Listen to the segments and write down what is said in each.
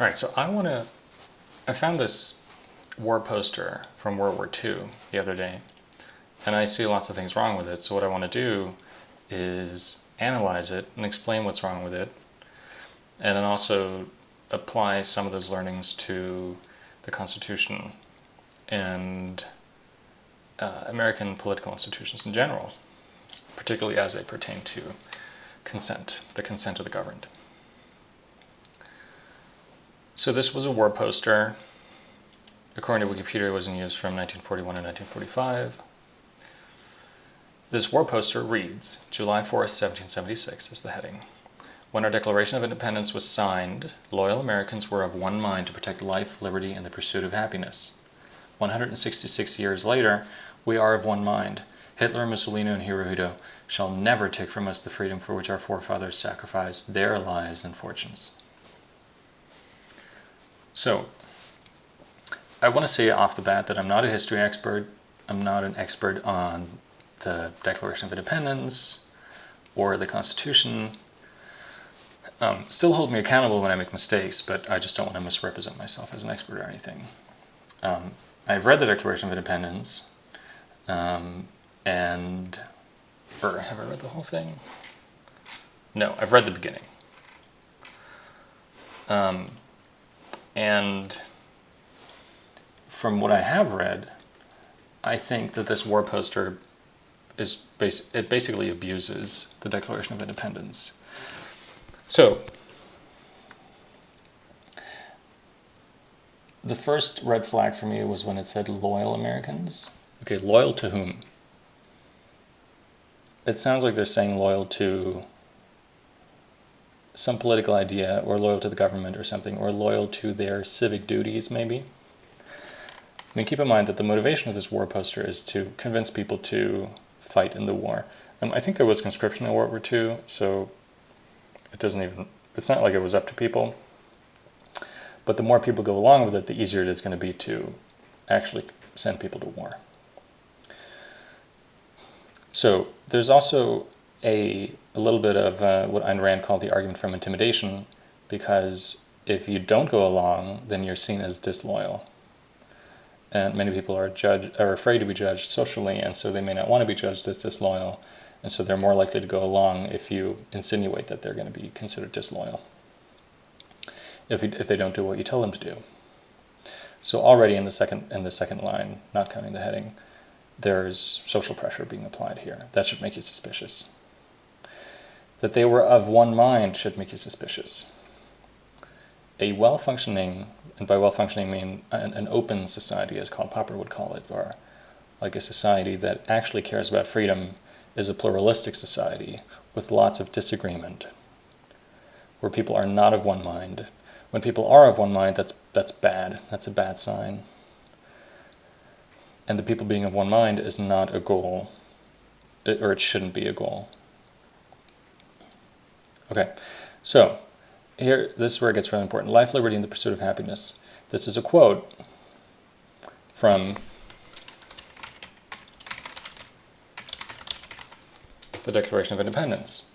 All right, so I found this war poster from World War II the other day, and I see lots of things wrong with it. So what I want to do is analyze it and explain what's wrong with it, and then also apply some of those learnings to the Constitution and American political institutions in general, particularly as they pertain to consent, the consent of the governed. So this was a war poster. According to Wikipedia, it was in use from 1941 to 1945. This war poster reads, July 4th, 1776 is the heading. When our Declaration of Independence was signed, loyal Americans were of one mind to protect life, liberty, and the pursuit of happiness. 166 years later, we are of one mind. Hitler, Mussolini, and Hirohito shall never take from us the freedom for which our forefathers sacrificed their lives and fortunes. So, I want to say off the bat that I'm not a history expert. I'm not an expert on the Declaration of Independence or the Constitution. Still hold me accountable when I make mistakes, but I just don't want to misrepresent myself as an expert or anything. I've read the Declaration of Independence, or have I read the whole thing? No, I've read the beginning. And from what I have read, I think that this war poster it basically abuses the Declaration of Independence. So, the first red flag for me was when it said loyal Americans. Okay, loyal to whom? It sounds like they're saying loyal to some political idea, or loyal to the government or something, or loyal to their civic duties, maybe. I mean, keep in mind that the motivation of this war poster is to convince people to fight in the war. I think there was conscription in World War II, so it's not like it was up to people. But the more people go along with it, the easier it is going to be to actually send people to war. So there's also a little bit of what Ayn Rand called the argument from intimidation, because if you don't go along, then you're seen as disloyal. And many people are afraid to be judged socially, and so they may not want to be judged as disloyal, and so they're more likely to go along if you insinuate that they're going to be considered disloyal if they don't do what you tell them to do. So already in the second line, not counting the heading, there's social pressure being applied here. That should make you suspicious. That they were of one mind should make you suspicious. A well-functioning, and by well-functioning I mean an open society, as Karl Popper would call it, or like a society that actually cares about freedom, is a pluralistic society with lots of disagreement, where people are not of one mind. When people are of one mind, that's bad. That's a bad sign. And the people being of one mind is not a goal, or it shouldn't be a goal. Okay, so here, this is where it gets really important. Life, liberty, and the pursuit of happiness. This is a quote from the Declaration of Independence.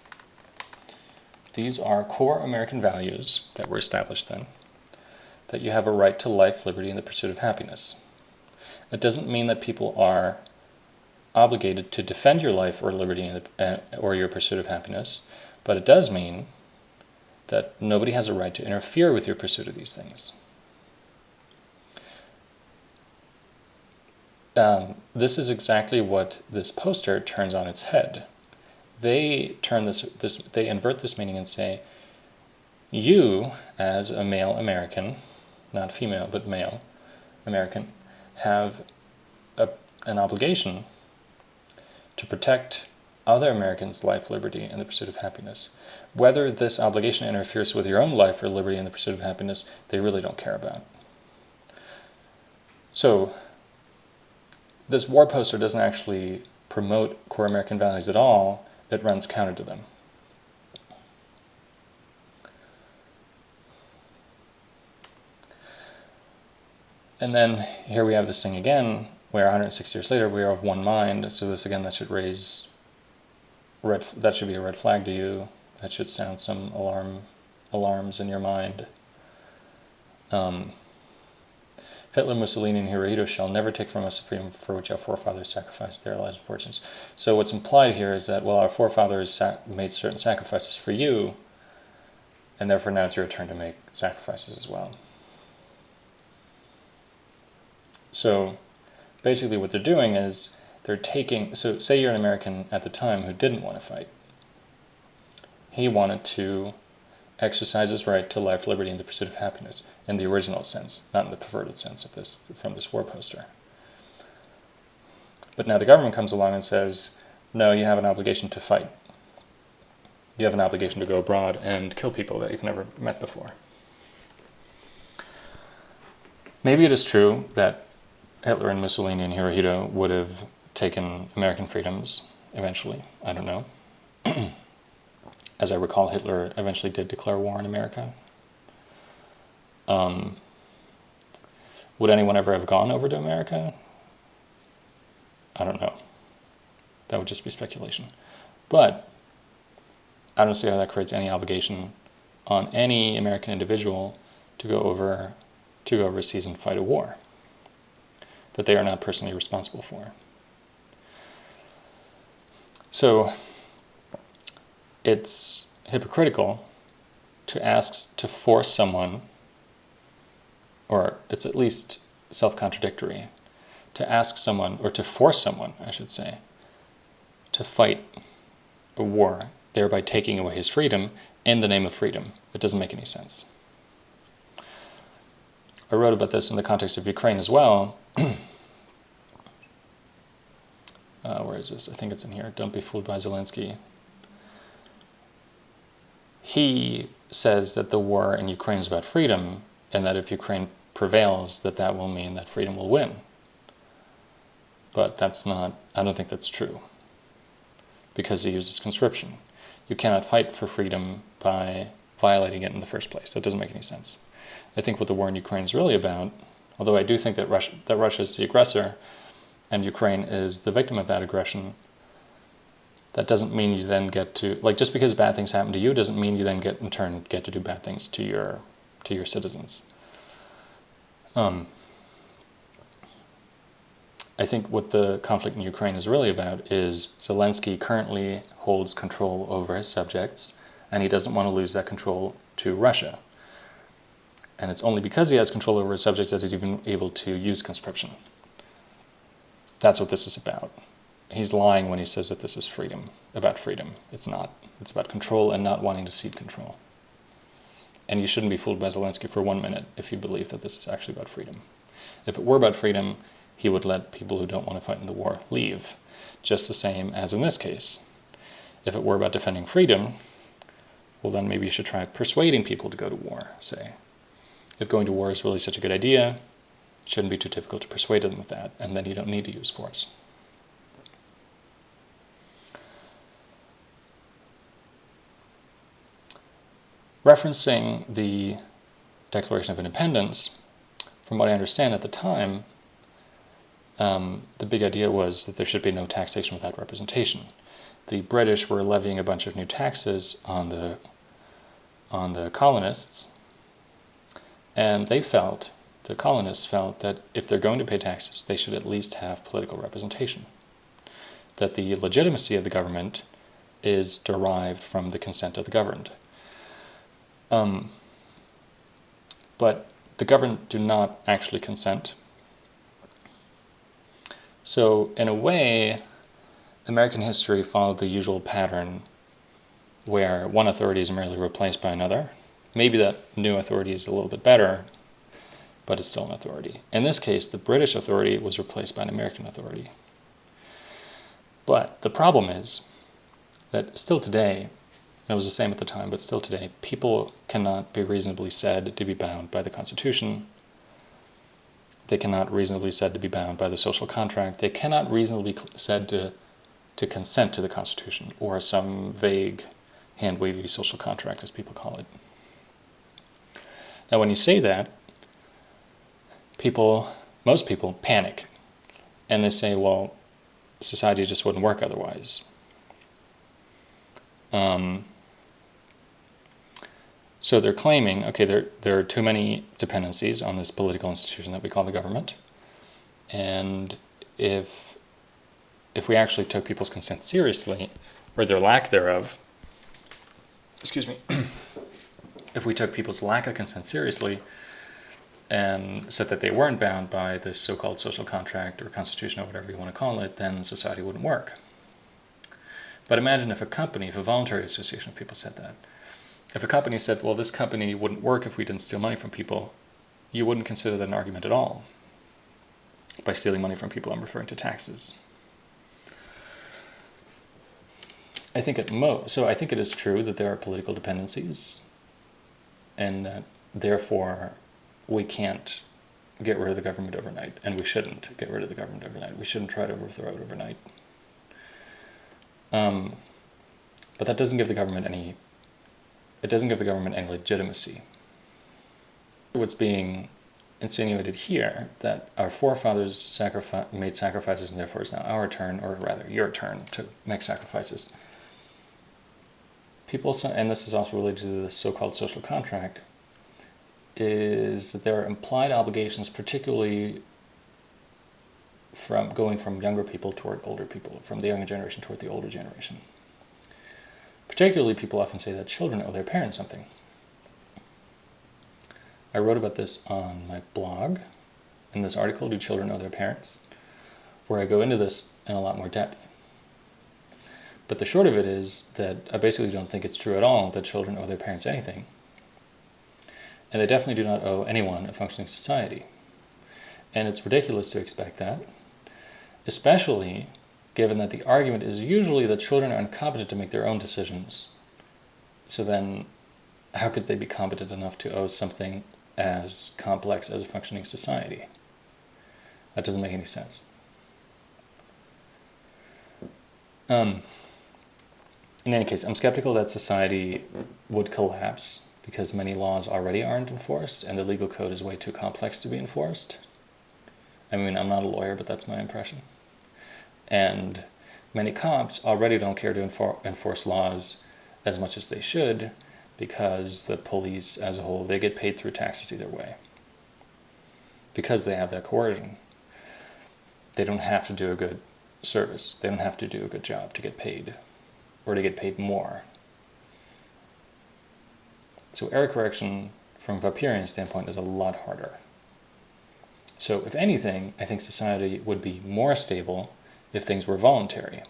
These are core American values that were established then, that you have a right to life, liberty, and the pursuit of happiness. It doesn't mean that people are obligated to defend your life or liberty or your pursuit of happiness, but it does mean that nobody has a right to interfere with your pursuit of these things. This is exactly what this poster turns on its head. They they invert this meaning and say, you, as a male American, not female, but male American, have an obligation to protect other Americans' life, liberty, and the pursuit of happiness. Whether this obligation interferes with your own life or liberty and the pursuit of happiness, they really don't care about. So, this war poster doesn't actually promote core American values at all. It runs counter to them. And then here we have this thing again, where 106 years later we are of one mind. So this again, that should be a red flag to you. That should sound some alarms in your mind. Hitler, Mussolini, and Hirohito shall never take from us the freedom for which our forefathers sacrificed their lives and fortunes. So what's implied here is that, well, our forefathers made certain sacrifices for you, and therefore now it's your turn to make sacrifices as well. So basically what they're doing is they're taking, so say you're an American at the time who didn't want to fight. He wanted to exercise his right to life, liberty, and the pursuit of happiness in the original sense, not in the perverted sense of this from this war poster. But now the government comes along and says, no, you have an obligation to fight. You have an obligation to go abroad and kill people that you've never met before. Maybe it is true that Hitler and Mussolini and Hirohito would have taken American freedoms eventually. I don't know. As I recall, Hitler eventually did declare war on America. Would anyone ever have gone over to America? I don't know. That would just be speculation. But I don't see how that creates any obligation on any American individual to go overseas and fight a war that they are not personally responsible for. So it's hypocritical to force someone, or it's at least self-contradictory, to ask someone, or to force someone, I should say, to fight a war, thereby taking away his freedom in the name of freedom. It doesn't make any sense. I wrote about this in the context of Ukraine as well. Where is this? I think it's in here. Don't be fooled by Zelensky. He says that the war in Ukraine is about freedom, and that if Ukraine prevails, that will mean that freedom will win. But that's not, I don't think that's true, because he uses conscription. You cannot fight for freedom by violating it in the first place. That doesn't make any sense. I think what the war in Ukraine is really about, although I do think that Russia is the aggressor and Ukraine is the victim of that aggression, that doesn't mean you then get to, just because bad things happen to you doesn't mean you then in turn get to do bad things to your citizens. I think what the conflict in Ukraine is really about is Zelensky currently holds control over his subjects, and he doesn't want to lose that control to Russia. And it's only because he has control over his subjects that he's even able to use conscription. That's what this is about. He's lying when he says that this is about freedom. It's not. It's about control and not wanting to cede control. And you shouldn't be fooled by Zelensky for 1 minute if you believe that this is actually about freedom. If it were about freedom, he would let people who don't want to fight in the war leave, just the same as in this case. If it were about defending freedom, well then maybe you should try persuading people to go to war, say. If going to war is really such a good idea, it shouldn't be too difficult to persuade them with that, and then you don't need to use force. Referencing the Declaration of Independence, from what I understand at the time, the big idea was that there should be no taxation without representation. The British were levying a bunch of new taxes on the colonists, and the colonists felt that if they're going to pay taxes, they should at least have political representation. That the legitimacy of the government is derived from the consent of the governed. But the governed do not actually consent. So in a way, American history followed the usual pattern where one authority is merely replaced by another. Maybe that new authority is a little bit better, but it's still an authority. In this case, the British authority was replaced by an American authority. But the problem is that still today, and it was the same at the time, but still today, people cannot be reasonably said to be bound by the Constitution. They cannot reasonably said to be bound by the social contract. They cannot reasonably said to consent to the Constitution or some vague, hand-wavy social contract, as people call it. Now, when you say that, most people panic, and they say, well, society just wouldn't work otherwise. So they're claiming, okay, there are too many dependencies on this political institution that we call the government, and if we actually took people's consent seriously, or their lack thereof, excuse me, if we took people's lack of consent seriously and said that they weren't bound by this so-called social contract or constitution or whatever you want to call it, then society wouldn't work. But imagine if a voluntary association of people said that. If a company said, well, this company wouldn't work if we didn't steal money from people, you wouldn't consider that an argument at all. By stealing money from people, I'm referring to taxes. I think it is true that there are political dependencies, and that therefore we can't get rid of the government overnight, and we shouldn't get rid of the government overnight. We shouldn't try to overthrow it overnight. But that doesn't give the government any legitimacy. What's being insinuated here, that our forefathers made sacrifices and therefore it's now our turn, or rather your turn, to make sacrifices. And this is also related to the so-called social contract, is that there are implied obligations, particularly from going from younger people toward older people, from the younger generation toward the older generation. Particularly, people often say that children owe their parents something. I wrote about this on my blog, in this article, Do Children Owe Their Parents?, where I go into this in a lot more depth. But the short of it is that I basically don't think it's true at all that children owe their parents anything. And they definitely do not owe anyone a functioning society. And it's ridiculous to expect that, especially given that the argument is usually that children are incompetent to make their own decisions. So then, how could they be competent enough to owe something as complex as a functioning society? That doesn't make any sense. In any case, I'm skeptical that society would collapse because many laws already aren't enforced and the legal code is way too complex to be enforced. I mean, I'm not a lawyer, but that's my impression. And many cops already don't care to enforce laws as much as they should, because the police as a whole, they get paid through taxes either way. Because they have that coercion. They don't have to do a good service. They don't have to do a good job to get paid, or to get paid more. So error correction from a Popperian standpoint is a lot harder. So if anything, I think society would be more stable if things were voluntary.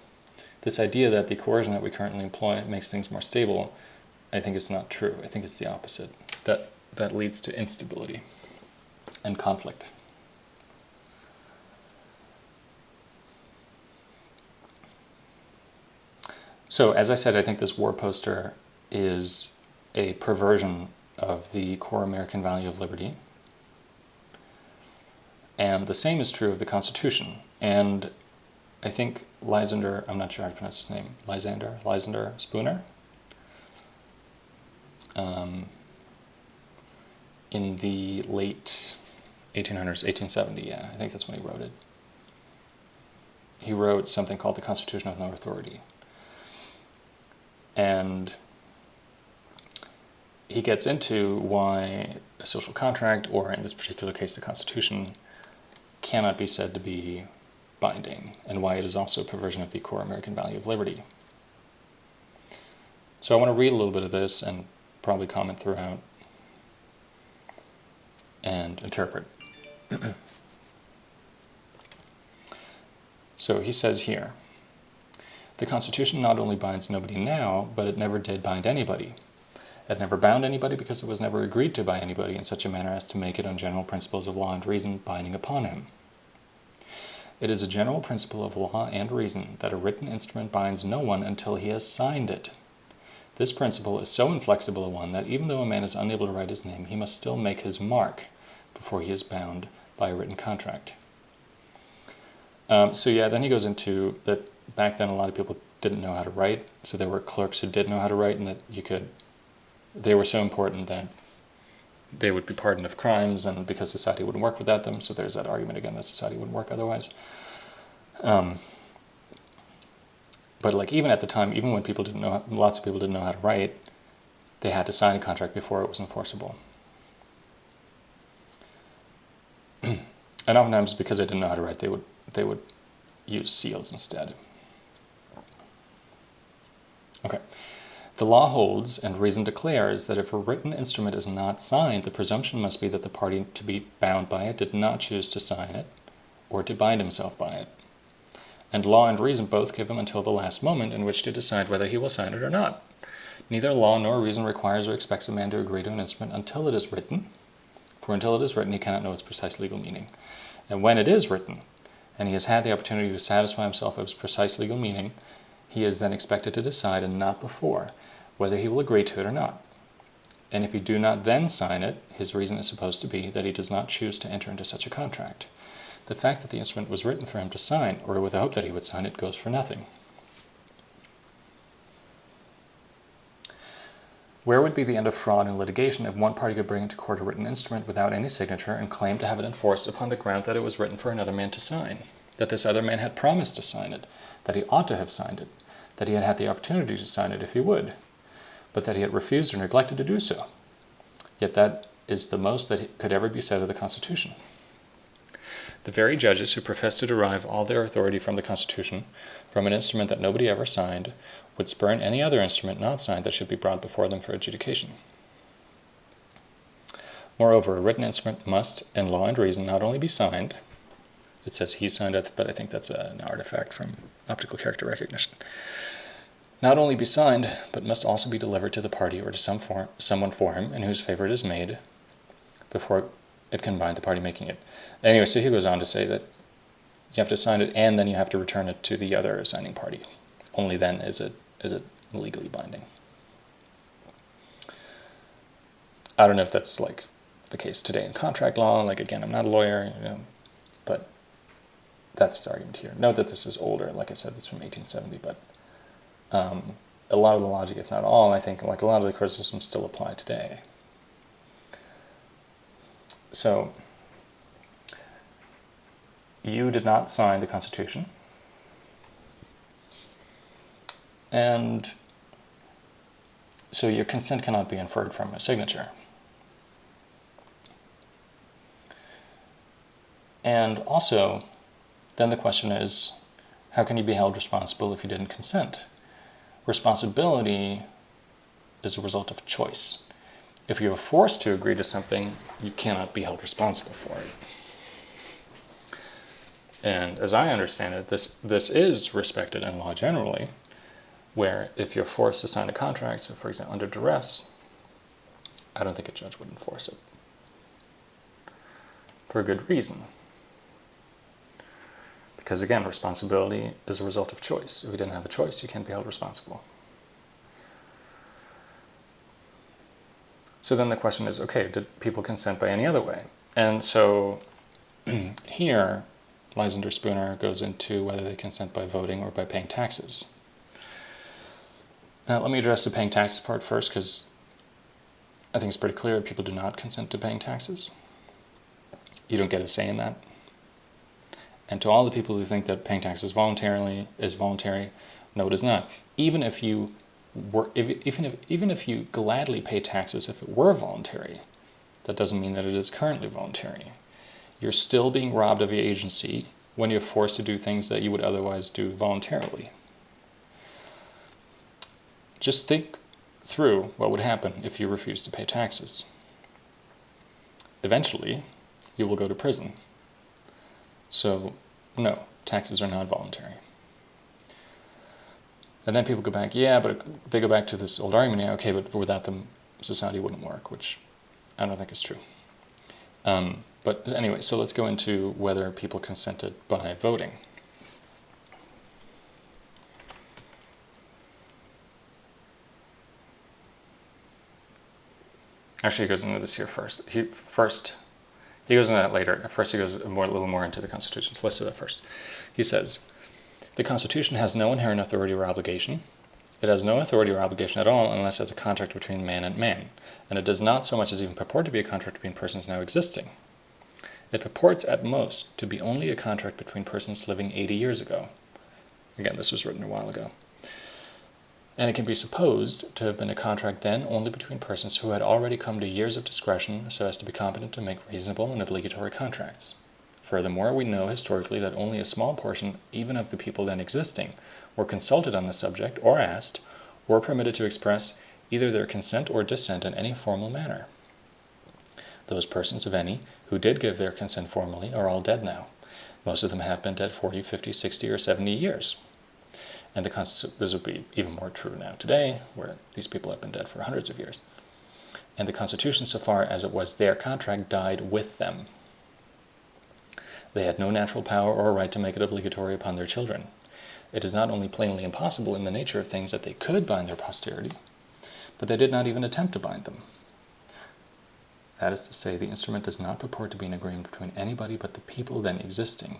This idea that the coercion that we currently employ makes things more stable, I think is not true. I think it's the opposite. That leads to instability and conflict. So, as I said, I think this war poster is a perversion of the core American value of liberty. And the same is true of the Constitution. And I think Lysander, I'm not sure how to pronounce his name, Lysander Spooner, in the late 1800s, 1870, yeah, I think that's when he wrote it. He wrote something called the Constitution of No Authority. And he gets into why a social contract, or in this particular case the Constitution, cannot be said to be binding, and why it is also a perversion of the core American value of liberty. So I want to read a little bit of this and probably comment throughout and interpret. So he says here, the Constitution not only binds nobody now, but it never did bind anybody. It never bound anybody because it was never agreed to by anybody in such a manner as to make it on general principles of law and reason binding upon him. It is a general principle of law and reason that a written instrument binds no one until he has signed it. This principle is so inflexible a one that even though a man is unable to write his name, he must still make his mark before he is bound by a written contract. Then he goes into that back then a lot of people didn't know how to write, so there were clerks who did know how to write, and that they were so important that they would be pardoned of crimes, and because society wouldn't work without them, so there's that argument again that society wouldn't work otherwise. But even at the time, even when lots of people didn't know how to write, they had to sign a contract before it was enforceable. And oftentimes, because they didn't know how to write, they would use seals instead. Okay. The law holds, and reason declares, that if a written instrument is not signed, the presumption must be that the party to be bound by it did not choose to sign it, or to bind himself by it. And law and reason both give him until the last moment in which to decide whether he will sign it or not. Neither law nor reason requires or expects a man to agree to an instrument until it is written, for until it is written he cannot know its precise legal meaning. And when it is written, and he has had the opportunity to satisfy himself of its precise legal meaning, he is then expected to decide, and not before, whether he will agree to it or not. And if he do not then sign it, his reason is supposed to be that he does not choose to enter into such a contract. The fact that the instrument was written for him to sign, or with the hope that he would sign it, goes for nothing. Where would be the end of fraud in litigation if one party could bring into court a written instrument without any signature and claim to have it enforced upon the ground that it was written for another man to sign, that this other man had promised to sign it, that he ought to have signed it, that he had had the opportunity to sign it if he would, but that he had refused or neglected to do so? Yet that is the most that could ever be said of the Constitution. The very judges who profess to derive all their authority from the Constitution, from an instrument that nobody ever signed, would spurn any other instrument not signed that should be brought before them for adjudication. Moreover, a written instrument must, in law and reason, not only be signed, it says he signed it, but I think that's an artifact from optical character recognition, not only be signed, but must also be delivered to the party or to someone for him in whose favor it is made, before it can bind the party making it. Anyway, so he goes on to say that you have to sign it and then you have to return it to the other signing party. Only then is it legally binding. I don't know if that's like the case today in contract law. Like, again, I'm not a lawyer, but that's his argument here. Note that this is older. Like I said, this is from 1870, but a lot of the logic, if not all, I think, like a lot of the criticisms still apply today. So, you did not sign the Constitution, and so your consent cannot be inferred from a signature. And also, then the question is, how can you be held responsible if you didn't consent? Responsibility is a result of choice. If you are forced to agree to something, you cannot be held responsible for it. And as I understand it, this is respected in law generally, where if you're forced to sign a contract, so for example, under duress, I don't think a judge would enforce it. For a good reason. Because again, responsibility is a result of choice. If you didn't have a choice, you can't be held responsible. So then the question is, okay, did people consent by any other way? And so here, Lysander Spooner goes into whether they consent by voting or by paying taxes. Now, let me address the paying taxes part first, because I think it's pretty clear that people do not consent to paying taxes. You don't get a say in that. And to all the people who think that paying taxes voluntarily is voluntary, no, it is not. Even if you gladly pay taxes if it were voluntary, that doesn't mean that it is currently voluntary. You're still being robbed of your agency when you're forced to do things that you would otherwise do voluntarily. Just think through what would happen if you refused to pay taxes. Eventually, you will go to prison. So, no, taxes are not voluntary. And then people go back, yeah, but they go back to this old argument, yeah, okay, but without them, society wouldn't work, which I don't think is true. But anyway, so let's go into whether people consented by voting. Actually, he goes into this here first. He goes into that later. First, he goes a little more into the Constitution. So let's do that first. He says, the Constitution has no inherent authority or obligation. It has no authority or obligation at all unless it's a contract between man and man. And it does not so much as even purport to be a contract between persons now existing. It purports at most to be only a contract between persons living 80 years ago. Again, this was written a while ago. and it can be supposed to have been a contract then only between persons who had already come to years of discretion so as to be competent to make reasonable and obligatory contracts. Furthermore, we know historically that only a small portion, even of the people then existing, were consulted on the subject, or asked, or permitted to express either their consent or dissent in any formal manner. Those persons, if any, who did give their consent formally are all dead now. Most of them have been dead 40, 50, 60, or 70 years. And this would be even more true now today, where these people have been dead for hundreds of years. And the Constitution, so far as it was their contract, died with them. They had no natural power or right to make it obligatory upon their children. It is not only plainly impossible in the nature of things that they could bind their posterity, but they did not even attempt to bind them. That is to say, the instrument does not purport to be an agreement between anybody but the people then existing,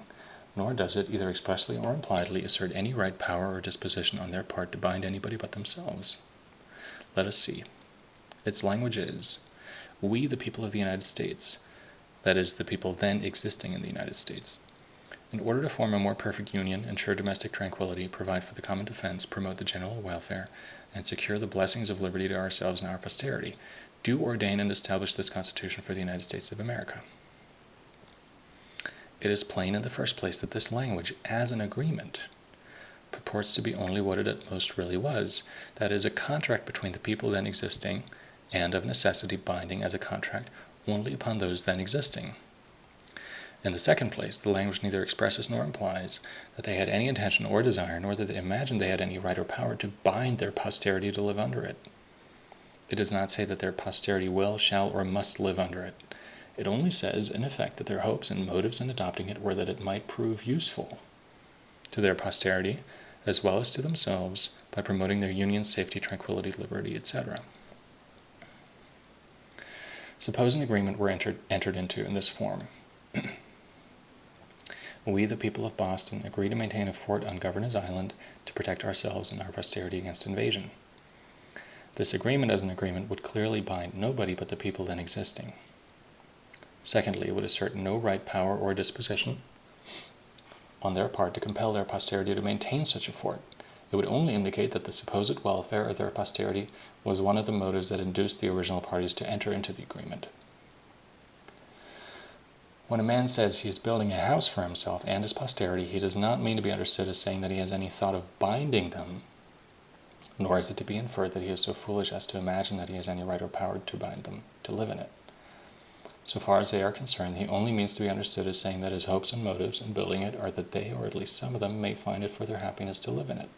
nor does it, either expressly or impliedly, assert any right, power, or disposition on their part to bind anybody but themselves. Let us see. Its language is, "We, the people of the United States," that is, the people then existing in the United States, "in order to form a more perfect union, ensure domestic tranquility, provide for the common defense, promote the general welfare, and secure the blessings of liberty to ourselves and our posterity, do ordain and establish this Constitution for the United States of America." It is plain in the first place that this language, as an agreement, purports to be only what it at most really was, that is, a contract between the people then existing, and of necessity binding as a contract only upon those then existing. In the second place, the language neither expresses nor implies that they had any intention or desire, nor that they imagined they had any right or power to bind their posterity to live under it. It does not say that their posterity will, shall, or must live under it. It only says, in effect, that their hopes and motives in adopting it were that it might prove useful to their posterity, as well as to themselves, by promoting their union, safety, tranquility, liberty, etc. Suppose an agreement were entered into in this form. "We, the people of Boston, agree to maintain a fort on Governor's Island to protect ourselves and our posterity against invasion." This agreement as an agreement would clearly bind nobody but the people then existing. Secondly, it would assert no right, power, or disposition on their part to compel their posterity to maintain such a fort. It would only indicate that the supposed welfare of their posterity was one of the motives that induced the original parties to enter into the agreement. When a man says he is building a house for himself and his posterity, he does not mean to be understood as saying that he has any thought of binding them, nor is it to be inferred that he is so foolish as to imagine that he has any right or power to bind them to live in it. So far as they are concerned, he only means to be understood as saying that his hopes and motives in building it are that they, or at least some of them, may find it for their happiness to live in it.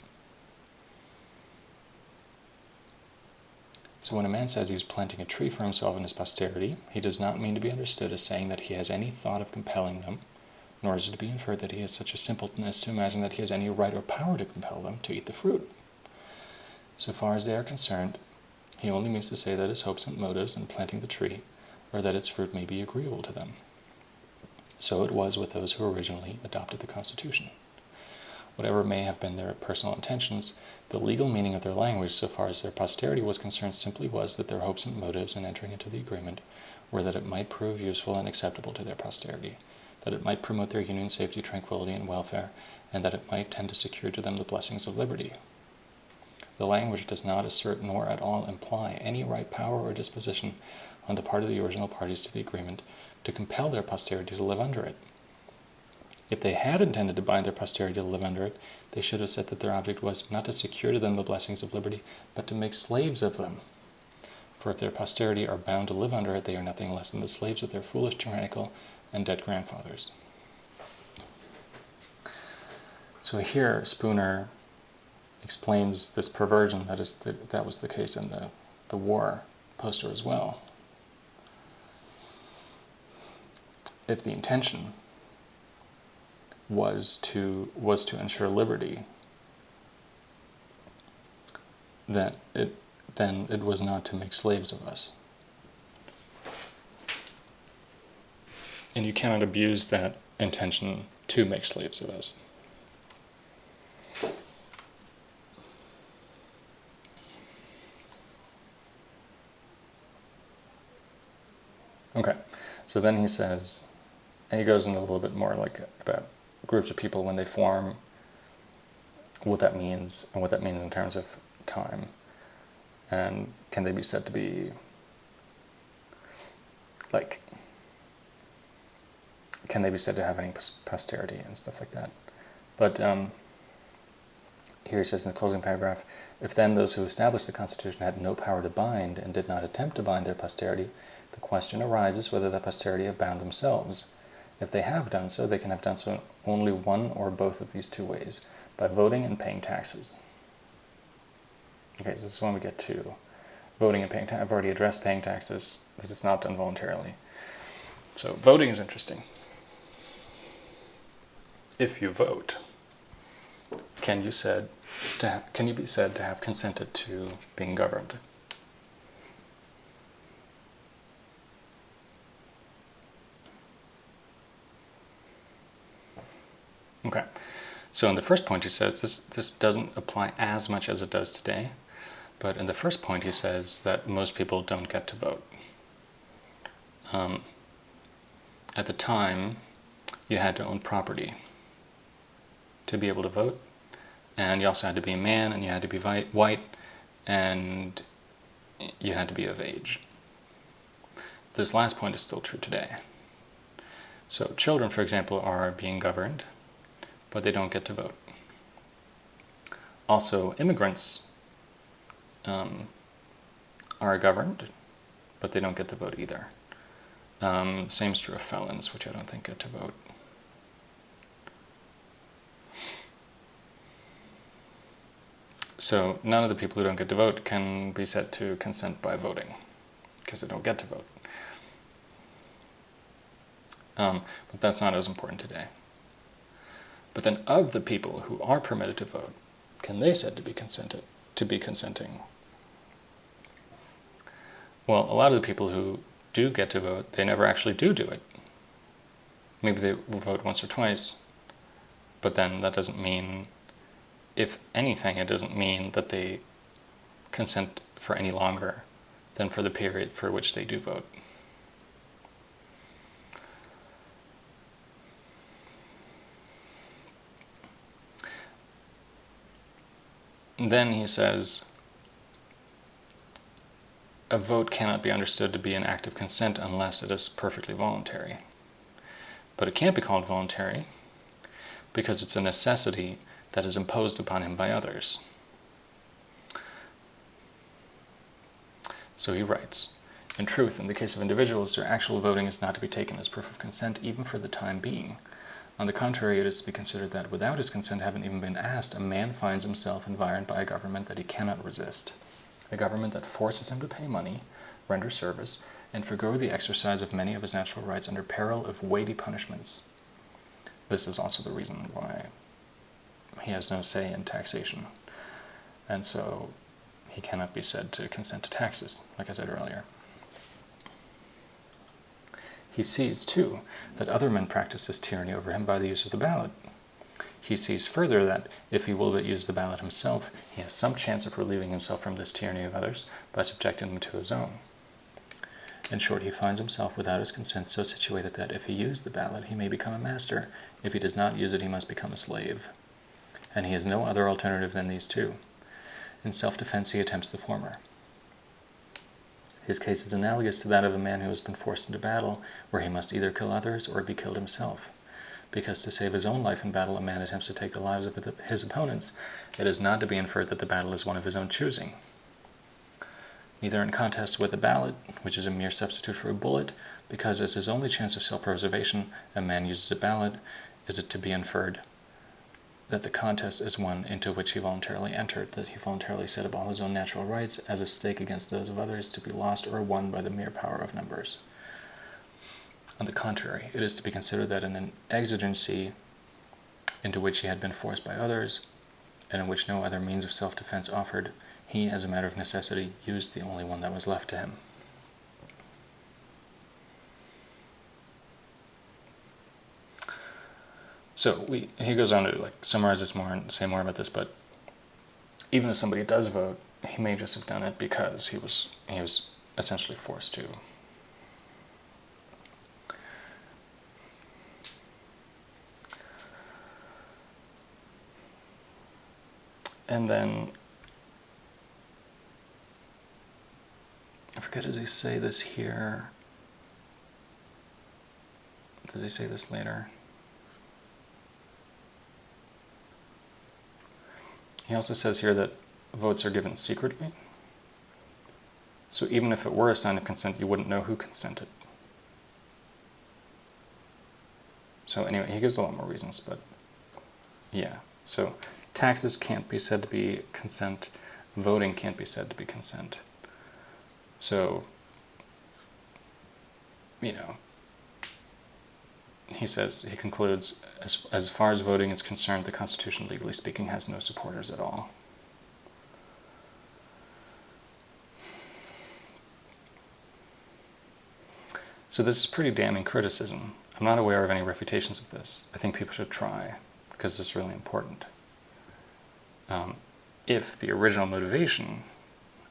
So when a man says he is planting a tree for himself and his posterity, he does not mean to be understood as saying that he has any thought of compelling them, nor is it to be inferred that he is such a simpleton as to imagine that he has any right or power to compel them to eat the fruit. So far as they are concerned, he only means to say that his hopes and motives in planting the tree or that its fruit may be agreeable to them. So it was with those who originally adopted the Constitution. Whatever may have been their personal intentions, the legal meaning of their language, so far as their posterity was concerned, simply was that their hopes and motives in entering into the agreement were that it might prove useful and acceptable to their posterity, that it might promote their union, safety, tranquility, and welfare, and that it might tend to secure to them the blessings of liberty. The language does not assert nor at all imply any right, power, or disposition on the part of the original parties to the agreement to compel their posterity to live under it. If they had intended to bind their posterity to live under it, they should have said that their object was not to secure to them the blessings of liberty, but to make slaves of them. For if their posterity are bound to live under it, they are nothing less than the slaves of their foolish, tyrannical, and dead grandfathers. So here Spooner explains this perversion that was the case in the war poster as well. If the intention was to ensure liberty, then it was not to make slaves of us. And you cannot abuse that intention to make slaves of us. Okay, so then he says, and he goes into a little bit more about groups of people when they form, what that means, and what that means in terms of time? And can they be said to be, like, can they be said to have any posterity and stuff like that? But here he says in the closing paragraph, if then those who established the Constitution had no power to bind and did not attempt to bind their posterity, the question arises whether that posterity have bound themselves. If they have done so, they can have done so only one or both of these two ways, by voting and paying taxes. Okay, so this is when we get to voting and paying taxes. I've already addressed paying taxes. This is not done voluntarily. So voting is interesting. If you vote, can you be said to have consented to being governed? Okay, so in the first point he says this doesn't apply as much as it does today, but in the first point he says that most people don't get to vote. At the time, you had to own property to be able to vote, and you also had to be a man, and you had to be white, and you had to be of age. This last point is still true today. So children, for example, are being governed, but they don't get to vote. Also, immigrants are governed, but they don't get to vote either. The same is true of felons, which I don't think get to vote. So none of the people who don't get to vote can be said to consent by voting, because they don't get to vote. But that's not as important today. But then of the people who are permitted to vote, can they said to be consenting? Well, a lot of the people who do get to vote, they never actually do it. Maybe they will vote once or twice, but then that doesn't mean, if anything, it doesn't mean that they consent for any longer than for the period for which they do vote. And then he says, a vote cannot be understood to be an act of consent unless it is perfectly voluntary. But it can't be called voluntary because it's a necessity that is imposed upon him by others. So he writes, in truth, in the case of individuals, their actual voting is not to be taken as proof of consent even for the time being. On the contrary, it is to be considered that without his consent having even been asked, a man finds himself environed by a government that he cannot resist. A government that forces him to pay money, render service, and forgo the exercise of many of his natural rights under peril of weighty punishments. This is also the reason why he has no say in taxation, and so he cannot be said to consent to taxes, like I said earlier. He sees, too, that other men practice this tyranny over him by the use of the ballot. He sees further that, if he will but use the ballot himself, he has some chance of relieving himself from this tyranny of others by subjecting them to his own. In short, he finds himself without his consent so situated that if he use the ballot, he may become a master. If he does not use it, he must become a slave. And he has no other alternative than these two. In self-defense, he attempts the former. His case is analogous to that of a man who has been forced into battle, where he must either kill others or be killed himself. Because to save his own life in battle, a man attempts to take the lives of his opponents. It is not to be inferred that the battle is one of his own choosing. Neither in contest with a ballot, which is a mere substitute for a bullet, because as his only chance of self-preservation, a man uses a ballot, is it to be inferred that the contest is one into which he voluntarily entered, that he voluntarily set up all his own natural rights as a stake against those of others to be lost or won by the mere power of numbers. On the contrary, it is to be considered that in an exigency into which he had been forced by others, and in which no other means of self-defense offered, he, as a matter of necessity, used the only one that was left to him. So he goes on to summarize this more and say more about this, but even if somebody does vote, he may just have done it because he was essentially forced to. And then forget, does he say this here? Does he say this later? He also says here that votes are given secretly. So even if it were a sign of consent, you wouldn't know who consented. So anyway, he gives a lot more reasons, but yeah. So taxes can't be said to be consent. Voting can't be said to be consent. So, he concludes, as far as voting is concerned, the Constitution, legally speaking, has no supporters at all. So this is pretty damning criticism. I'm not aware of any refutations of this. I think people should try, because it's really important. If the original motivation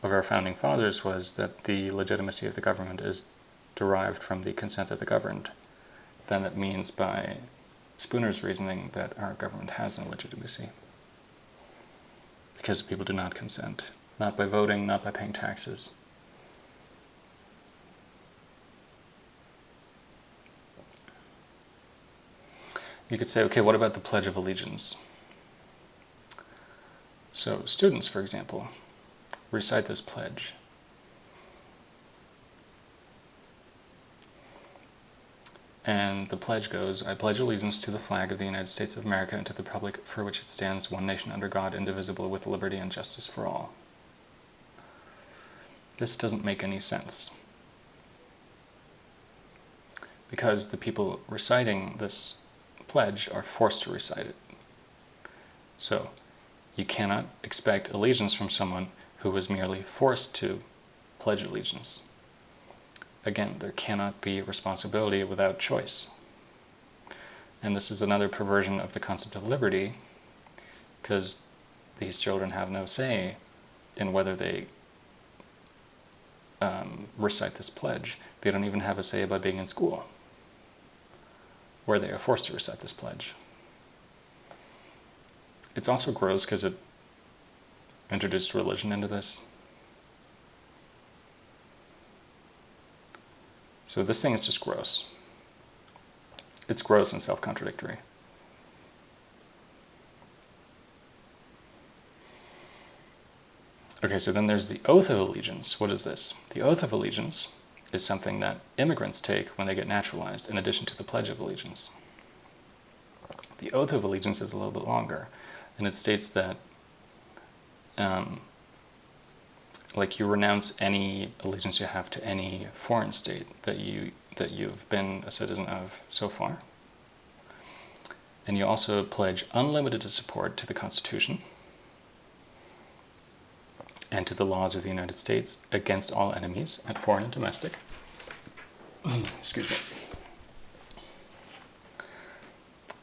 of our founding fathers was that the legitimacy of the government is derived from the consent of the governed, then it means, by Spooner's reasoning, that our government has no legitimacy. Because people do not consent. Not by voting, not by paying taxes. You could say, okay, what about the Pledge of Allegiance? So students, for example, recite this pledge. And the pledge goes, I pledge allegiance to the flag of the United States of America and to the republic for which it stands, one nation under God, indivisible, with liberty and justice for all. This doesn't make any sense. Because the people reciting this pledge are forced to recite it. So, you cannot expect allegiance from someone who was merely forced to pledge allegiance. Again, there cannot be responsibility without choice. And this is another perversion of the concept of liberty, because these children have no say in whether they recite this pledge. They don't even have a say about being in school, where they are forced to recite this pledge. It's also gross because it introduced religion into this. So this thing is just gross. It's gross and self-contradictory. Okay, so then there's the Oath of Allegiance. What is this? The Oath of Allegiance is something that immigrants take when they get naturalized, in addition to the Pledge of Allegiance. The Oath of Allegiance is a little bit longer, and it states that you renounce any allegiance you have to any foreign state that you've been a citizen of so far. And you also pledge unlimited support to the Constitution and to the laws of the United States against all enemies, and foreign and domestic. Excuse me.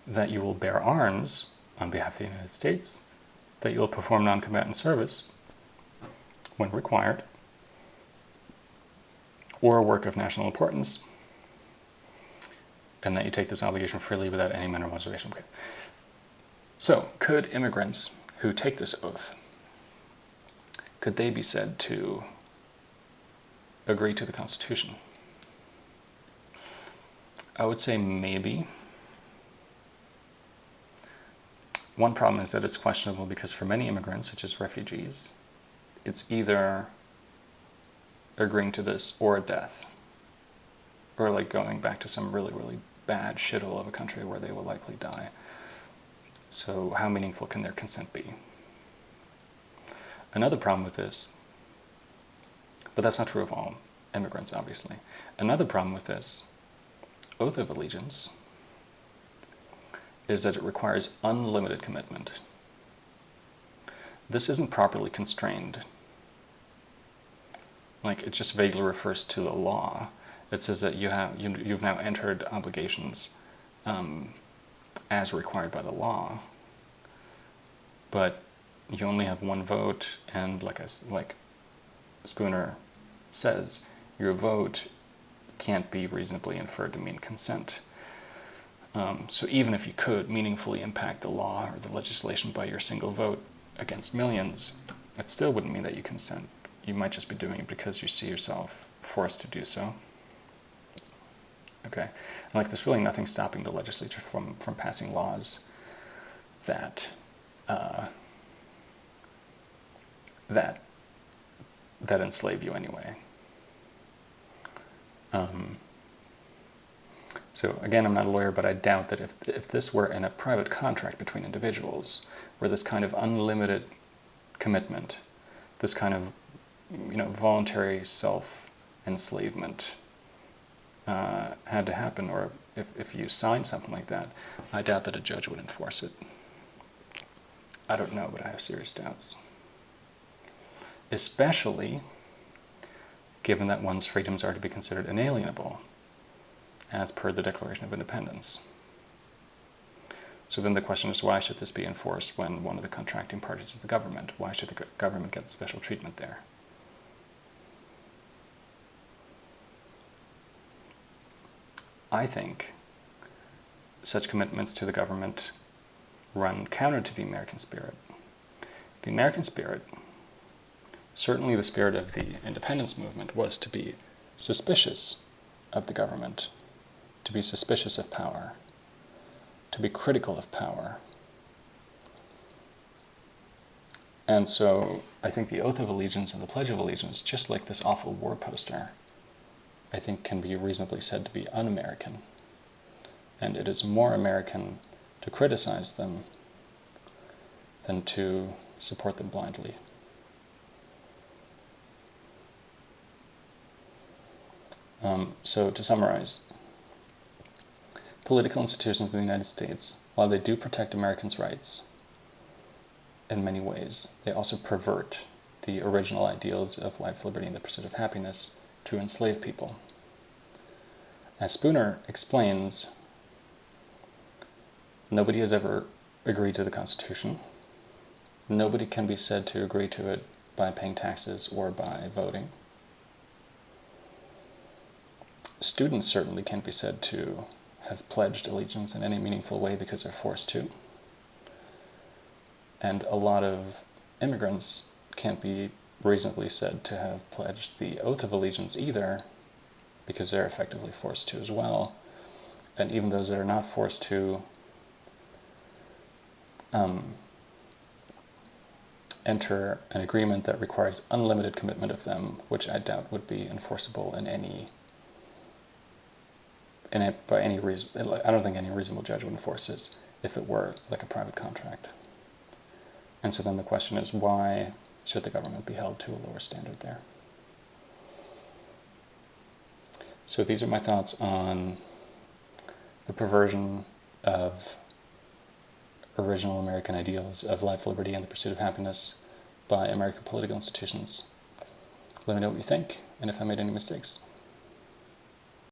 That you will bear arms on behalf of the United States, that you will perform non-combatant service when required, or a work of national importance, and that you take this obligation freely without any manner of reservation. Okay. So, could immigrants who take this oath, could they be said to agree to the Constitution? I would say maybe. One problem is that it's questionable because for many immigrants, such as refugees, it's either agreeing to this or death, or like going back to some really, really bad shithole of a country where they will likely die. So how meaningful can their consent be? Another problem with this, but that's not true of all immigrants, obviously. Another problem with this Oath of Allegiance is that it requires unlimited commitment. This isn't properly constrained. Like, it just vaguely refers to the law. It says that you've now entered obligations as required by the law, but you only have one vote, and like Spooner says, your vote can't be reasonably inferred to mean consent. So even if you could meaningfully impact the law or the legislation by your single vote against millions, it still wouldn't mean that you consent. you might just be doing it because you see yourself forced to do so. Okay, and like there's really nothing stopping the legislature from passing laws that that enslave you anyway. So again, I'm not a lawyer, but I doubt that if this were in a private contract between individuals, where this kind of unlimited commitment, this kind of voluntary self-enslavement had to happen, or if you sign something like that, I doubt that a judge would enforce it. I don't know, but I have serious doubts. Especially given that one's freedoms are to be considered inalienable, as per the Declaration of Independence. So then the question is, why should this be enforced when one of the contracting parties is the government? Why should the government get special treatment there? I think such commitments to the government run counter to the American spirit. The American spirit, certainly the spirit of the independence movement, was to be suspicious of the government, to be suspicious of power, to be critical of power. And so I think the Oath of Allegiance and the Pledge of Allegiance, just like this awful war poster, I think can be reasonably said to be un-American. And it is more American to criticize them than to support them blindly. So to summarize, political institutions in the United States, while they do protect Americans' rights in many ways, they also pervert the original ideals of life, liberty, and the pursuit of happiness to enslave people. As Spooner explains, nobody has ever agreed to the Constitution. Nobody can be said to agree to it by paying taxes or by voting. Students certainly can't be said to have pledged allegiance in any meaningful way because they're forced to. And a lot of immigrants can't be reasonably said to have pledged the Oath of Allegiance either, because they're effectively forced to as well. And even those that are not forced to enter an agreement that requires unlimited commitment of them, which I doubt would be enforceable by any reason. I don't think any reasonable judge would enforce this if it were like a private contract. And so then the question is, why should the government be held to a lower standard there? So these are my thoughts on the perversion of original American ideals of life, liberty, and the pursuit of happiness by American political institutions. Let me know what you think, and if I made any mistakes.